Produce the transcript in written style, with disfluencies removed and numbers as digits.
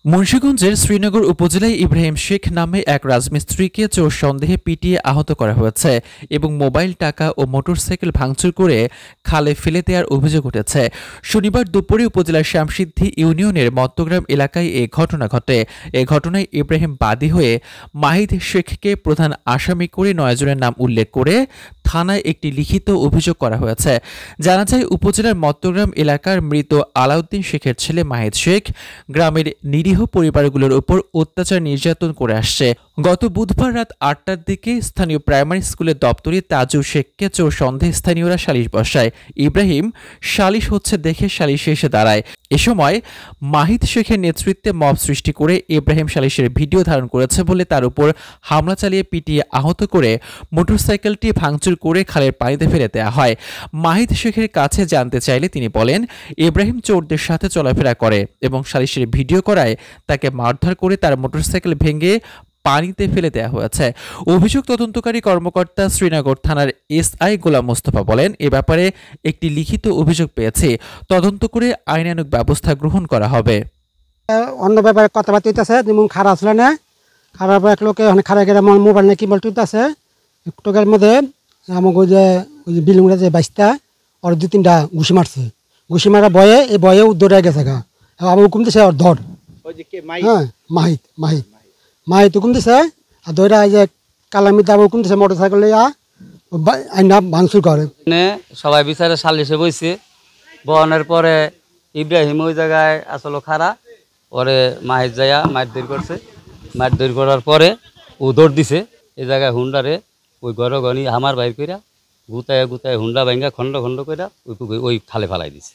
মুন্সিগঞ্জের শ্রীনগর উপজেলায় ইব্রাহিম শেখ নামে এক রাজমিস্ত্রিকে চোর সন্দেহে পিটিয়ে আহত করা হয়েছে এবং মোবাইল, টাকা ও মোটরসাইকেল ভাঙচুর করে খালে ফেলে দেওয়ার অভিযোগ উঠেছে। শনিবার দুপুরে উপজেলার শ্যামসিদ্ধি ইউনিয়নের মত্তগ্রাম এলাকায় এ ঘটনা ঘটে। এ ঘটনায় ইব্রাহিম বাদী হয়ে মাহিদ শেখকে প্রধান আসামি করে ৯ জনের নাম উল্লেখ করে থানায় একটি লিখিত অভিযোগ করা হয়েছে। জানা যায়, উপজেলার মত্তগ্রাম এলাকার মৃত আলাউদ্দিন শেখের ছেলে মাহিদ শেখ গ্রামের নিরীহ পরিবারগুলোর উপর অত্যাচার নির্যাতন করে আসছে। গত বুধবার রাত ৮টার দিকে স্থানীয় প্রাইমারি স্কুলের দপ্তরে তাজু শেখকে চোর সন্দেহে স্থানীয়রা সালিশ বসায়। ইব্রাহিম সালিশ হচ্ছে দেখে সালিশে এসে দাঁড়ায়। এ সময় মাহিদ শেখের নেতৃত্বে মব সৃষ্টি করে ইব্রাহিম সালিশের ভিডিও ধারণ করেছে বলে তার উপর হামলা চালিয়ে পিটিয়ে আহত করে মোটরসাইকেলটি ভাঙচুর করে খালের পানিতে ফেলে দেওয়া হয়। মাহিদ শেখের কাছে জানতে চাইলে তিনি বলেন, ইব্রাহিম চোরদের সাথে চলাফেরা করে এবং সালিশের ভিডিও করায় তাকে মারধর করে তার মোটরসাইকেল ভেঙে পানিতে ফেলে দেওয়া হয়েছে। অভিযোগ তদন্তকারী কর্মকর্তা শ্রীনগর থানার এসআই গোলাম মোস্তফা বলেন, এ ব্যাপারে একটি লিখিত অভিযোগ পেয়েছে, তদন্ত করে আইনানুগ ব্যবস্থা গ্রহণ করা হবে। অন্য ব্যাপারে কথাবার্তা হইতেছে, যেমন খারাপ আসলে না খারাপ এক লোকে খারাপ গেলে আমার মোবাইল নিয়ে কি বলতে হইতেছে টোকের মধ্যে আমাকে ওই যে বিল্ডিংটা যে বাইশটা ওর ২-৩টা ঘুষি মারছে। ঘুষি মারা বয়ে এই বয়ে দৌড়ে গেছে গা। আমার হুকুম দিছে ওর ধর। হ্যাঁ, মাহিত মাহিত মাহিত হুকুম দিছে আর দৌড়া এই যে কালামি দাম হুকুম দিছে মোটর সাইকেল আইনা ভাঙচুর করে। সবাই বিচারে সালিশে বইছে। বহনের পরে ইব্রাহিম ওই জায়গায় আসলে খারা পরে মাহিত যাইয়া মারধর করছে। মারধর করার পরে ও দৌড় দিছে এই জায়গায় হুন্ডারে ওই গড় গনি হামার বাইর কইরা গুতায় গুতায় হুন্ডা ভাঙ্গা খন্ড খন্ড কইরা ওই খালে ফালাই দিছে।